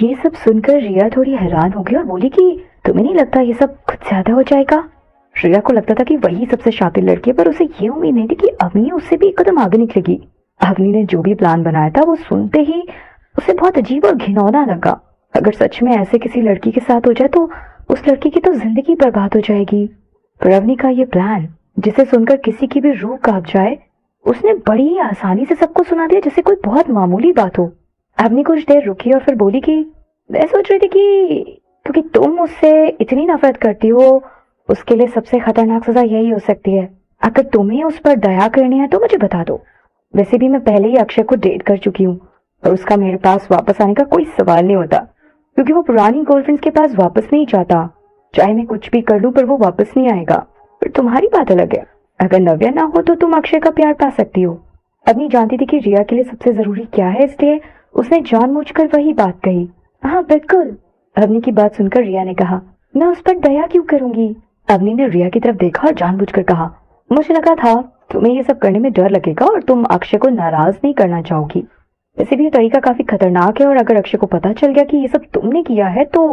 ये सब सुनकर रिया थोड़ी हैरान हो गई और बोली कि तुम्हें नहीं लगता ये सब कुछ ज्यादा हो जाएगा? रिया को लगता था कि वही सबसे शातिर लड़की है, पर उसे ये उम्मीद नहीं थी कि अवनी उससे भी एक कदम आगे निकलेगी। अवनी ने जो भी प्लान बनाया था वो सुनते ही उसे बहुत अजीब और घिनौना लगा। अगर सच में ऐसे किसी लड़की के साथ हो जाए तो उस लड़की की तो जिंदगी बर्बाद हो जाएगी। पर अवनी का ये प्लान, जिसे सुनकर किसी की भी रूह कांप जाए, उसने बड़ी ही आसानी से सबको सुना दिया जैसे कोई बहुत मामूली बात हो। अवनी कुछ देर रुकी और फिर बोली कि मैं सोच रही थी कि क्योंकि तुम मुझसे इतनी नफरत करती हो, उसके लिए सबसे खतरनाक सजा यही हो सकती है। अगर तुम्हें उस पर दया करनी है तो मुझे बता दो। वैसे भी मैं पहले ही अक्षय को डेट कर चुकी हूँ और उसका मेरे पास वापस आने का कोई सवाल नहीं होता, क्योंकि वो पुरानी गर्लफ्रेंड्स के पास वापस नहीं चाहता। चाहे मैं कुछ भी कर लूं पर वो वापस नहीं आएगा। पर तुम्हारी बात अलग है, अगर नव्या ना हो तो तुम अक्षय का प्यार पा सकती हो। अवनी जानती थी कि रिया के लिए सबसे जरूरी क्या है, इसलिए उसने जानबूझकर वही बात कही। हाँ बिल्कुल, अवनी की बात सुनकर रिया ने कहा। मैं उस पर दया क्यों करूंगी? अवनी ने रिया की तरफ देखा और जानबूझकर कहा, मुझे लगा था तुम्हें ये सब करने में डर लगेगा और तुम अक्षय को नाराज नहीं करना चाहोगी। वैसे भी ये तरीका काफी खतरनाक है और अगर अक्षय को पता चल गया कि ये सब तुमने किया है तो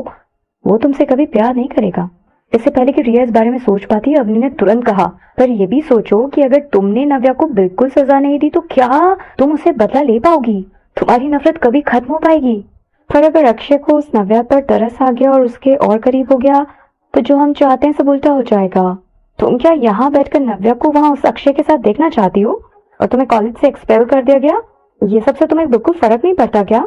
वो तुमसे कभी प्यार नहीं करेगा। इससे पहले कि रिया इस बारे में सोच पाती, अवनी ने तुरंत कहा, पर ये भी सोचो कि अगर तुमने नव्या को बिल्कुल सजा नहीं दी तो क्या तुम उसे बदला ले पाओगी? तुम्हारी नफरत कभी खत्म हो पाएगी? पर अगर अक्षय को उस नव्या पर तरस आ गया और उसके और करीब हो गया तो जो हम चाहते हैं सब उल्टा हो जाएगा। तुम क्या यहाँ बैठकर नव्या को वहां उस अक्षय के साथ देखना चाहती हो? और तुम्हें कॉलेज से एक्सपेल कर दिया गया, ये सबसे तुम्हें बिल्कुल फर्क नहीं पड़ता क्या?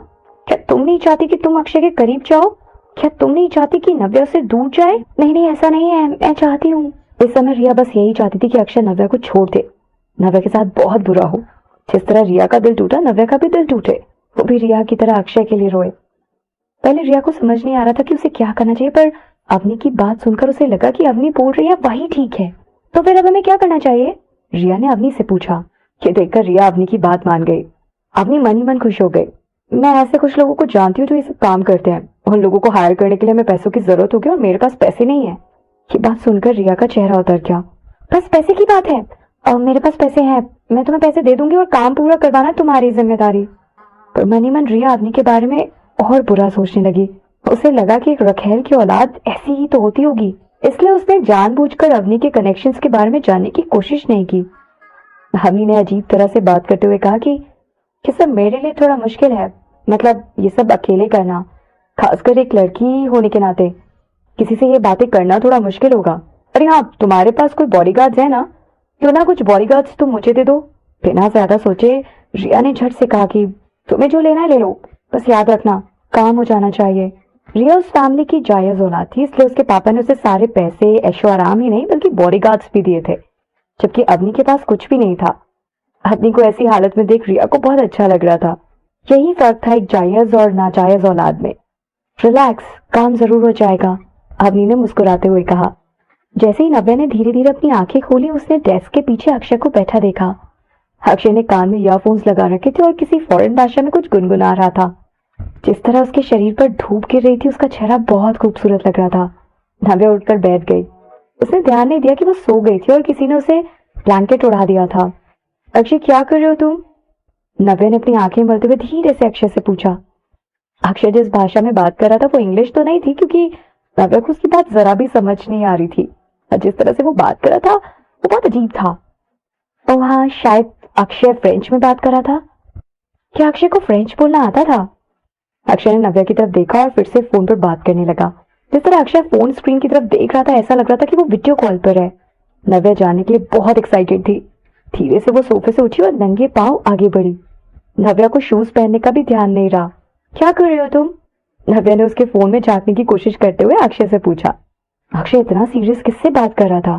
क्या तुम नहीं चाहती कि तुम अक्षय के करीब जाओ? क्या तुम नहीं चाहती कि नव्या से दूर जाए? नहीं नहीं, ऐसा नहीं है, मैं चाहती हूँ। इस समय रिया बस यही चाहती थी कि अक्षय नव्या को छोड़ दे, नव्या के साथ बहुत बुरा हो। जिस तरह रिया का दिल टूटा, नव्या का भी दिल टूटे, वो भी रिया की तरह अक्षय के लिए रोए। पहले रिया को समझ नहीं आ रहा था कि उसे क्या करना चाहिए, पर अवनी की बात सुनकर उसे लगा कि अवनी बोल रही है वही ठीक है। तो फिर अब हमें क्या करना चाहिए? रिया ने अवनी से पूछा। ये देखकर रिया अवनी की बात मान गई। अवनी मन ही मन खुश हो गई। मैं ऐसे कुछ लोगों को जानती हूँ जो ये सब काम करते हैं। उन लोगों को हायर करने के लिए हमें पैसों की जरूरत होगी और मेरे पास पैसे नहीं है। ये बात सुनकर रिया का चेहरा उतर गया। बस पैसे की बात है? मेरे पास पैसे हैं, मैं तुम्हें पैसे दे दूंगी और काम पूरा करवाना तुम्हारी जिम्मेदारी। पर मन ही मन रिया अवनी के बारे में और बुरा सोचने लगी। उसे लगा कि एक रखेल की औलाद ऐसी ही तो होती होगी, इसलिए उसने जानबूझकर अवनी के कनेक्शंस के बारे में जानने की कोशिश नहीं की। अवनी ने अजीब तरह से बात करते हुए कहा कि ये सब मेरे लिए थोड़ा मुश्किल है, मतलब ये सब अकेले करना, खासकर एक लड़की होने के नाते किसी से ये बातें करना थोड़ा मुश्किल होगा। अरे हाँ, तुम्हारे पास कोई बॉडीगार्ड्स है ना? क्यों ना कुछ बॉडीगार्ड्स तुम मुझे दे दो। बिना ज्यादा सोचे रिया ने झट से कहा कि तुम्हें जो लेना है ले लो, बस याद रखना काम हो जाना चाहिए। रिया उस फैमिली की जायज औलाद थी, इसलिए उसके पापा ने उसे सारे पैसे, ऐशो आराम ही नहीं बल्कि बॉडीगार्ड्स भी दिए थे, जबकि अवनी के पास कुछ भी नहीं था। अवनी को ऐसी हालत में देख रिया को बहुत अच्छा लग रहा था। यही फर्क था एक जायज और नाजायज औलाद में। रिलैक्स, काम जरूर हो जाएगा, अवनी ने मुस्कुराते हुए कहा। जैसे ही नव्या ने धीरे धीरे अपनी आंखें खोली, उसने डेस्क के पीछे अक्षय को बैठा देखा। अक्षय ने कान में ईयरफोन्स लगा रखे थे और किसी फॉरेन भाषा में कुछ गुनगुना रहा था। जिस तरह उसके शरीर पर धूप गिर रही थी, उसका चेहरा बहुत खूबसूरत लग रहा था। नव्या उठकर बैठ गई। उसने ध्यान नहीं दिया कि वो सो गई थी और किसी ने उसे ब्लैंकेट उड़ा दिया था। अक्षय, क्या कर रहे हो तुम? नव्या ने अपनी आंखें मलते हुए धीरे से अक्षय से पूछा। अक्षय जिस भाषा में बात कर रहा था वो इंग्लिश तो नहीं थी, क्योंकि नव्या को उसकी बात जरा भी समझ नहीं आ रही थी। जिस तरह से वो बात कर रहा था वो बहुत अजीब था। और हाँ, शायद अक्षय फ्रेंच में बात कर रहा था। क्या अक्षय को फ्रेंच बोलना आता था? अक्षय ने नव्या की तरफ देखा और फिर से फोन पर बात करने लगा। जिस तरह अक्षय फोन स्क्रीन की तरफ देख रहा था, ऐसा लग रहा था कि वो वीडियो कॉल पर है। नव्या जानने के लिए बहुत एक्साइटेड थी। धीरे से वो सोफे से उठी और नंगे पांव आगे बढ़ी। नव्या को शूज पहनने का भी ध्यान नहीं रहा। क्या कर रहे हो तुम? नव्या ने उसके फोन में झांकने की कोशिश करते हुए अक्षय से पूछा। अक्षय इतना सीरियस किससे बात कर रहा था?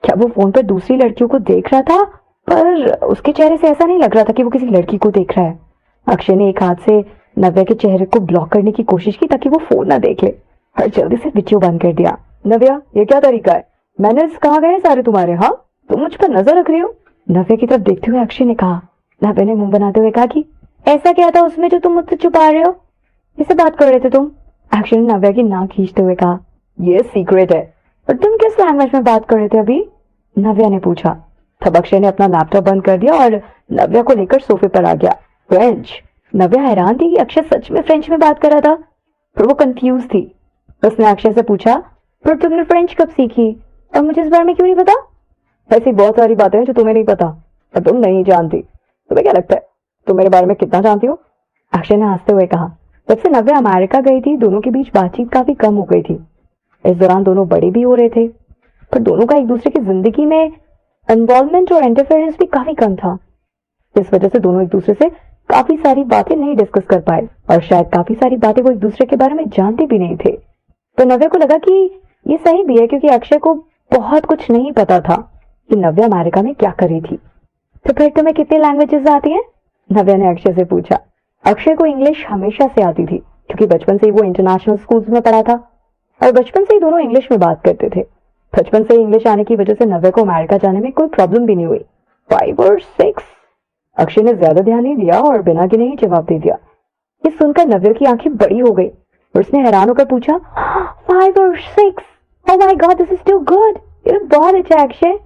क्या वो फोन पर दूसरी लड़कियों को देख रहा था? पर उसके चेहरे से ऐसा नहीं लग रहा था कि वो किसी लड़की को देख रहा है। अक्षय ने एक हाथ से नव्या के चेहरे को ब्लॉक करने की कोशिश की ताकि वो फोन ना देख ले, और जल्दी से वीडियो बंद कर दिया। नव्या, ये क्या तरीका है? मैनर्स कहाँ गए सारे तुम्हारे? हाँ, तुम मुझ पर नजर रख रही हो? नव्या की तरफ देखते हुए अक्षय ने कहा। नव्या ने मुंह बनाते हुए कहा कि ऐसा क्या था उसमें जो तुम मुझसे छुपा रहे हो? किससे बात कर रहे थे तुम? अक्षय ने नव्या की नाक खींचते हुए कहा। ये सीक्रेट है। और तुम किस लैंग्वेज में बात कर रहे थे अभी? नव्या ने पूछा। तब अक्षय ने अपना लैपटॉप बंद कर दिया और नव्या को लेकर सोफे पर आ गया। फ्रेंच। नव्या हैरान थी कि अक्षय सच में फ्रेंच में बात कर रहा था। पर वो कंफ्यूज थी। उसने अक्षय से पूछा, पर तुमने फ्रेंच कब सीखी और मुझे इस बारे में क्यों नहीं पता? ऐसी बहुत सारी बातें हैं जो तुम्हें नहीं पता और तुम नहीं जानती। तुम्हें क्या लगता है तुम मेरे बारे में कितना जानती हो? अक्षय ने हंसते हुए कहा। जब से नव्या अमेरिका गई थी दोनों के बीच बातचीत काफी कम हो गई थी। इस दौरान दोनों बड़े भी हो रहे थे, पर दोनों का एक दूसरे की जिंदगी में इन्वॉल्वमेंट और इंटरफेरेंस भी काफी कम था। इस वजह से दोनों एक दूसरे से काफी सारी बातें नहीं डिस्कस कर पाए और शायद काफी सारी बातें वो एक दूसरे के बारे में जानते भी नहीं थे। तो नव्या को लगा कि ये सही भी है, क्योंकि अक्षय को बहुत कुछ नहीं पता था कि नव्या अमेरिका में क्या कर रही थी। तो फिर तुम्हें कितनी लैंग्वेजेस आती हैं? नव्या ने अक्षय से पूछा। अक्षय को इंग्लिश हमेशा से आती थी, क्योंकि बचपन से ही वो इंटरनेशनल स्कूल्स में पढ़ा था और बचपन से ही दोनों इंग्लिश में बात करते थे। बचपन से ही इंग्लिश आने की वजह से नव्या को अमेरिका जाने में कोई प्रॉब्लम भी नहीं हुई। 5 और 6? अक्षय ने ज्यादा ध्यान नहीं दिया और बिना गिने ही जवाब दे दिया। ये सुनकर नव्या की आंखें बड़ी हो गई और उसने हैरान होकर पूछा, 5 और 6? Oh my God, this is too good. ये बहुत अच्छा अक्षय।